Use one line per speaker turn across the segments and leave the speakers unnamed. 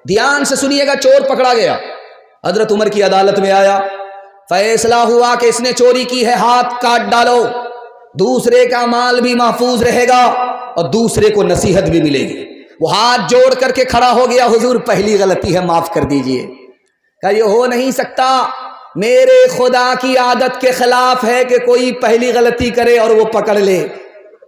ध्यान से सुनिएगा, चोर पकड़ा गया, हजरत उमर की अदालत में आया, फैसला हुआ कि इसने चोरी की है, हाथ काट डालो, दूसरे का माल भी महफूज रहेगा और दूसरे को नसीहत भी मिलेगी। वो हाथ जोड़ करके खड़ा हो गया, हुजूर पहली गलती है, माफ कर दीजिए। कहा ये हो नहीं सकता, मेरे खुदा की आदत के खिलाफ है कि कोई पहली गलती करे और वो पकड़ ले।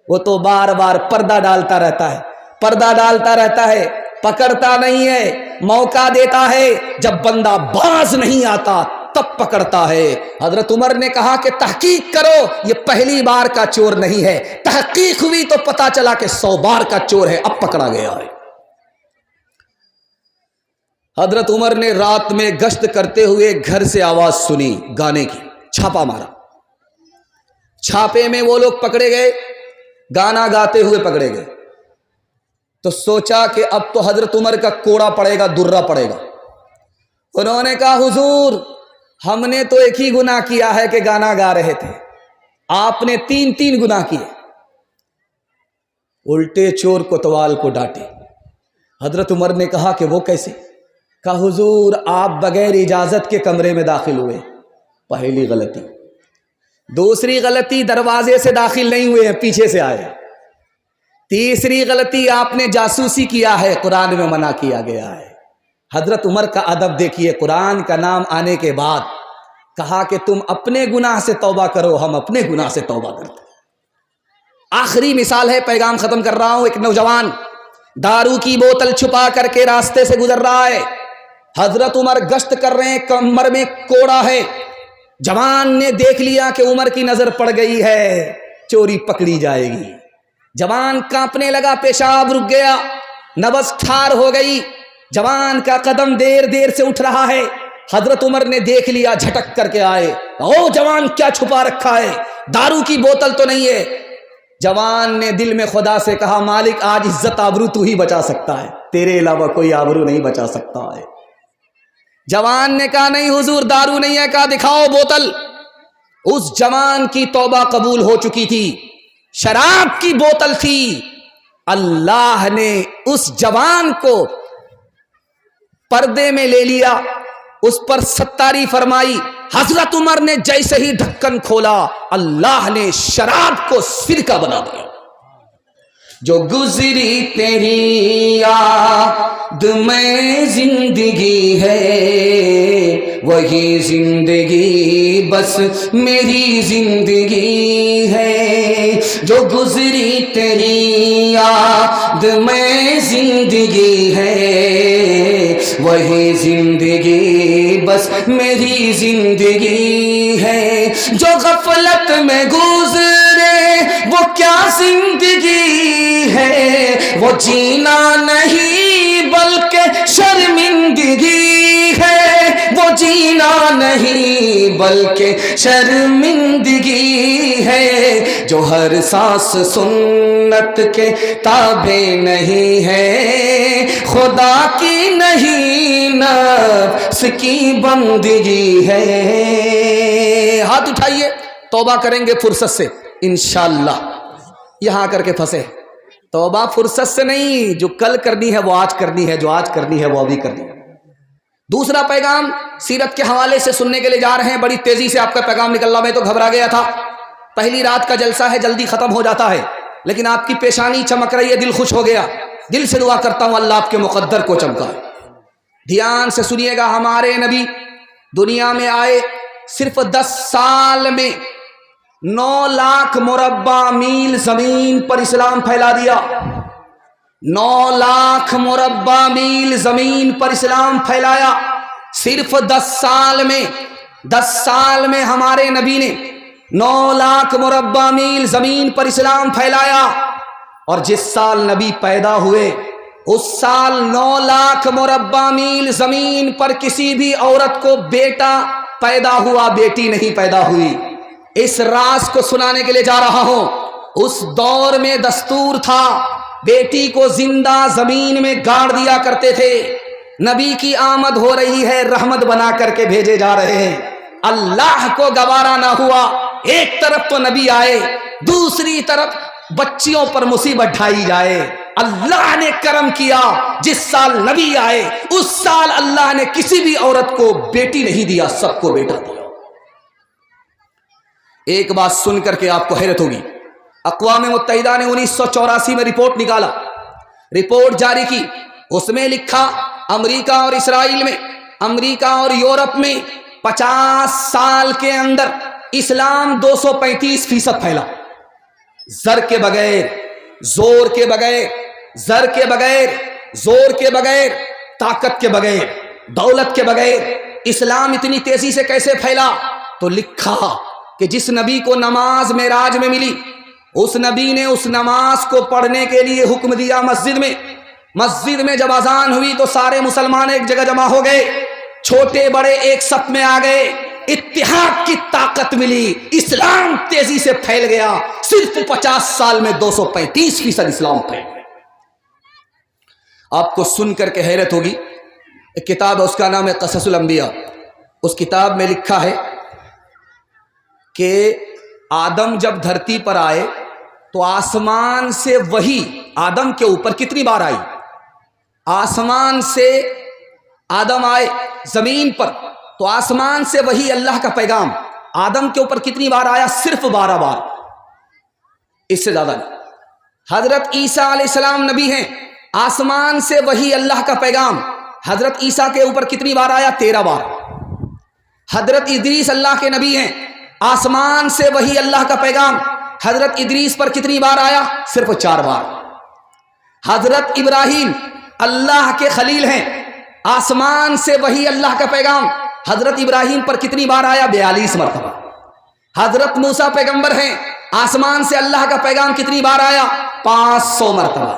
वो तो बार बार पर्दा डालता रहता है, पर्दा डालता रहता है, पकड़ता नहीं है, मौका देता है, जब बंदा बाज नहीं आता तब पकड़ता है। हजरत उमर ने कहा कि तहकीक करो, ये पहली बार का चोर नहीं है। तहकीक हुई तो पता चला कि 100 बार का चोर है, अब पकड़ा गया है। हजरत उमर ने रात में गश्त करते हुए घर से आवाज सुनी गाने की, छापा मारा, छापे में वो लोग पकड़े गए, गाना गाते हुए पकड़े गए। तो सोचा कि अब तो हजरत उमर का कोड़ा पड़ेगा, दुर्रा पड़ेगा। उन्होंने कहा हुजूर हमने तो एक ही गुनाह किया है कि गाना गा रहे थे, आपने 3 गुनाह किए। उल्टे चोर कोतवाल को डांटे। हजरत उमर ने कहा कि वो कैसे? कहा हुजूर आप बगैर इजाजत के कमरे में दाखिल हुए, पहली गलती। दूसरी गलती दरवाजे से दाखिल नहीं हुए हैं, पीछे से आए। तीसरी गलती आपने जासूसी किया है, कुरान में मना किया गया है। हजरत उमर का अदब देखिए, कुरान का नाम आने के बाद कहा कि तुम अपने गुनाह से तौबा करो, हम अपने गुनाह से तौबा करते। आखिरी मिसाल है, पैगाम खत्म कर रहा हूं। एक नौजवान दारू की बोतल छुपा करके रास्ते से गुजर रहा है, हजरत उमर गश्त कर रहे हैं, कमर में कोड़ा है। जवान ने देख लिया कि उमर की नजर पड़ गई है, चोरी पकड़ी जाएगी। जवान कांपने लगा, पेशाब रुक गया, नब्ज ठार हो गई, जवान का कदम देर देर से उठ रहा है। हजरत उमर ने देख लिया, झटक करके आए, ओ जवान क्या छुपा रखा है, दारू की बोतल तो नहीं है? जवान ने दिल में खुदा से कहा मालिक आज इज्जत आबरू तू ही बचा सकता है, तेरे अलावा कोई आबरू नहीं बचा सकता है। जवान ने कहा नहीं हुजूर दारू नहीं है। कहा दिखाओ बोतल। उस जवान की तौबा कबूल हो चुकी थी, शराब की बोतल थी। अल्लाह ने उस जवान को पर्दे में ले लिया, उस पर सत्तारी फरमाई। हजरत उमर ने जैसे ही ढक्कन खोला, अल्लाह ने शराब को सिरका बना दिया। जो गुजरी तेरी याद में जिंदगी है, वही जिंदगी बस मेरी जिंदगी है। जो गुजरी तेरी याद में जिंदगी है, वही जिंदगी बस मेरी जिंदगी है। जो गफलत में गुजरे वो क्या जिंदगी है, वो जीना नहीं बल्कि शर्मिंदगी है। वो जीना नहीं बल्कि शर्मिंदगी है। जो हर सांस सुन्नत के ताबे नहीं है, खुदा की नहीं नफ्स की बंदगी है। हाथ उठाइए, तौबा करेंगे फुर्सत से इंशाअल्लाह। यहां आकर के फंसे, तौबा फुर्सत से नहीं, जो कल करनी है वो आज करनी है, जो आज करनी है वो अभी करनी है। दूसरा पैगाम सीरत के हवाले से सुनने के लिए जा रहे हैं। बड़ी तेजी से आपका पैगाम निकल रहा, मैं तो घबरा गया था। पहली रात का जलसा है, जल्दी खत्म हो जाता है, लेकिन आपकी पेशानी चमक रही है, दिल खुश हो गया। दिल से दुआ करता हूं अल्लाह आपके मुकद्दर को चमकाए। ध्यान से सुनिएगा, हमारे नबी दुनिया में आए, सिर्फ 10 साल में 9 लाख मुरब्बा मील जमीन पर इस्लाम फैला दिया। 9 लाख मुरब्बा मील जमीन पर इस्लाम फैलाया सिर्फ 10 साल में। 10 साल में हमारे नबी ने 9 लाख मुरब्बा मील जमीन पर इस्लाम फैलाया। और जिस साल नबी पैदा हुए उस साल 9 लाख मुरब्बा मील जमीन पर किसी भी औरत को बेटा पैदा हुआ, बेटी नहीं पैदा हुई। इस राज को सुनाने के लिए जा रहा हूं। उस दौर में दस्तूर था, बेटी को जिंदा जमीन में गाड़ दिया करते थे। नबी की आमद हो रही है, रहमत बना करके भेजे जा रहे हैं। अल्लाह को गवारा ना हुआ, एक तरफ तो नबी आए, दूसरी तरफ بچیوں پر مصیبت ڈھائی جائے. اللہ نے کرم کیا, جس سال نبی آئے اس سال اللہ نے کسی بھی عورت کو بیٹی نہیں دیا, سب کو بیٹا دیا. ایک بات سن کر کے آپ کو حیرت ہوگی, اقوام متحدہ نے 1984 میں رپورٹ نکالا, رپورٹ جاری کی, اس میں لکھا امریکہ اور اسرائیل میں, امریکہ اور یورپ میں 50 سال کے اندر اسلام 235% پھیلا. زر کے بغیر, زور کے بغیر, زر کے بغیر, زور کے بغیر, طاقت کے بغیر, دولت کے بغیر اسلام اتنی تیزی سے کیسے پھیلا؟ تو لکھا کہ جس نبی کو نماز معراج میں ملی, اس نبی نے اس نماز کو پڑھنے کے لیے حکم دیا مسجد میں. مسجد میں جب اذان ہوئی تو سارے مسلمان ایک جگہ جمع ہو گئے, چھوٹے بڑے ایک صف میں آ گئے, اتحاد کی طاقت ملی, اسلام تیزی سے پھیل گیا. صرف 50 سال میں 235% اسلام پھیل گیا. آپ کو سن کر کے حیرت ہوگی, ایک کتاب ہے اس کا نام ہے قصص الانبیاء. اس کتاب میں لکھا ہے کہ آدم جب دھرتی پر آئے تو آسمان سے وحی آدم کے اوپر کتنی بار آئی؟ آسمان سے آدم آئے زمین پر تو آسمان سے وہی اللہ کا پیغام آدم کے اوپر کتنی بار آیا؟ صرف 12 بار, اس سے زیادہ نہیں. حضرت عیسیٰ علیہ السلام نبی ہیں, آسمان سے وہی اللہ کا پیغام حضرت عیسیٰ کے اوپر کتنی بار آیا؟ 13 بار. حضرت ادریس اللہ کے نبی ہیں, آسمان سے وہی اللہ کا پیغام حضرت ادریس پر کتنی بار آیا؟ صرف 4 بار. حضرت ابراہیم اللہ کے خلیل ہیں, آسمان سے وہی اللہ کا پیغام حضرت ابراہیم پر کتنی بار آیا؟ 42 مرتبہ. حضرت موسیٰ پیغمبر ہیں, آسمان سے اللہ کا پیغام کتنی بار آیا؟ 500 مرتبہ.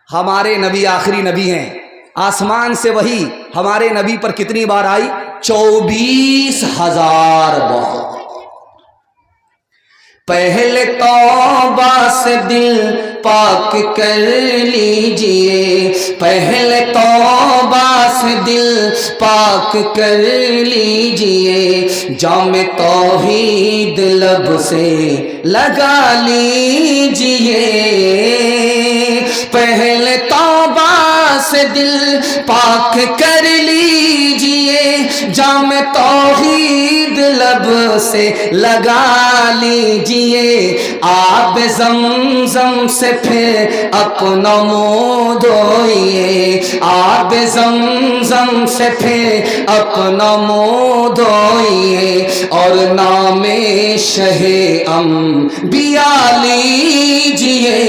ہمارے نبی آخری نبی ہیں, آسمان سے وہی ہمارے نبی پر کتنی بار آئی؟ 24,000 بار. پہلے توبہ سے دل پاک کر لیجئے, پہلے توبہ سے دل پاک کر لیجئے, جام توحید لب سے لگا لیجئے. پہلے توبہ سے دل پاک کر لیجئے, جام توحید لب سے لگا لیجئے. آب زمزم سے پھر اپنا منہ دھوئیے, آب زمزم سے پھر اپنا منہ دھوئیے, اور نام شہ انبیاء لیجئے.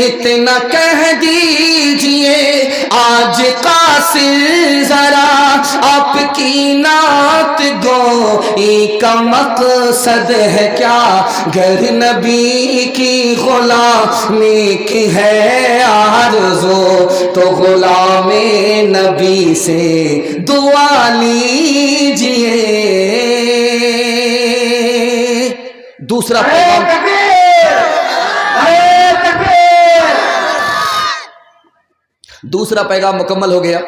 اتنا کہہ دیجئے آج قاصر ذرا, آپ کی نعت گوئی کا مقصد ہے کیا؟ گر نبی کی غلامی کی ہے آرزو, تو غلام نبی سے دعا لیجئے. دوسرا پیغام, دوسرا پیغام مکمل ہو گیا.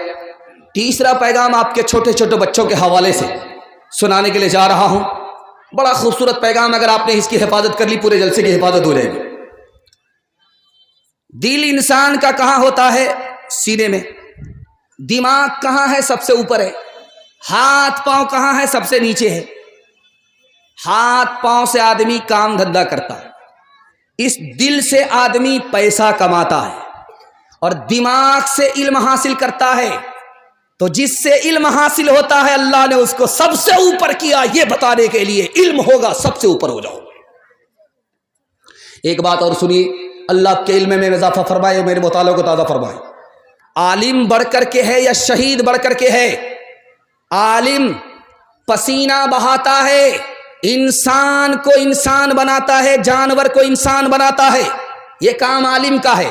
تیسرا پیغام آپ کے چھوٹے چھوٹے بچوں کے حوالے سے سنانے کے لیے جا رہا ہوں. بڑا خوبصورت پیغام, اگر آپ نے اس کی حفاظت کر لی پورے جلسے کی حفاظت ہو جائے گی. دل انسان کا کہاں ہوتا ہے؟ سینے میں. دماغ کہاں ہے؟ سب سے اوپر ہے. ہاتھ پاؤں کہاں ہے؟ سب سے نیچے ہے. ہاتھ پاؤں سے آدمی کام دھندا کرتا ہے, اس دل سے آدمی پیسہ کماتا ہے, اور دماغ سے علم حاصل کرتا ہے. تو جس سے علم حاصل ہوتا ہے اللہ نے اس کو سب سے اوپر کیا, یہ بتانے کے لیے علم ہوگا سب سے اوپر ہو جاؤ. ایک بات اور سنیے, اللہ آپ کے علم میں اضافہ فرمائے, میرے مطالعہ کو تازہ فرمائے. عالم بڑھ کر کے ہے یا شہید بڑھ کر کے ہے؟ عالم پسینہ بہاتا ہے, انسان کو انسان بناتا ہے, جانور کو انسان بناتا ہے, یہ کام عالم کا ہے.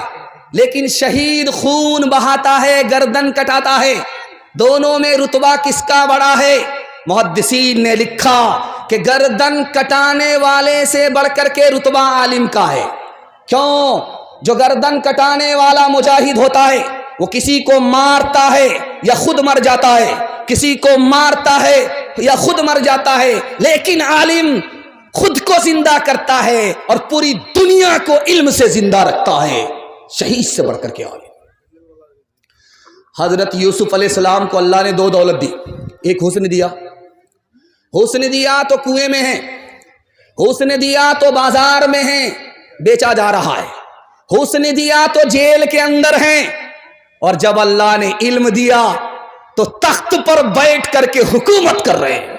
لیکن شہید خون بہاتا ہے, گردن کٹاتا ہے. دونوں میں رتبہ کس کا بڑا ہے؟ محدثین نے لکھا کہ گردن کٹانے والے سے بڑھ کر کے رتبہ عالم کا ہے. کیوں؟ جو گردن کٹانے والا مجاہد ہوتا ہے وہ کسی کو مارتا ہے یا خود مر جاتا ہے, کسی کو مارتا ہے یا خود مر جاتا ہے. لیکن عالم خود کو زندہ کرتا ہے اور پوری دنیا کو علم سے زندہ رکھتا ہے. شہید سے بڑھ کر کے عالم. حضرت یوسف علیہ السلام کو اللہ نے 2 دولت دی. ایک حسن دیا. حسن دیا تو کنویں میں ہے, حسن دیا تو بازار میں ہے, بیچا جا رہا ہے. حسن دیا تو جیل کے اندر ہیں. اور جب اللہ نے علم دیا تو تخت پر بیٹھ کر کے حکومت کر رہے ہیں.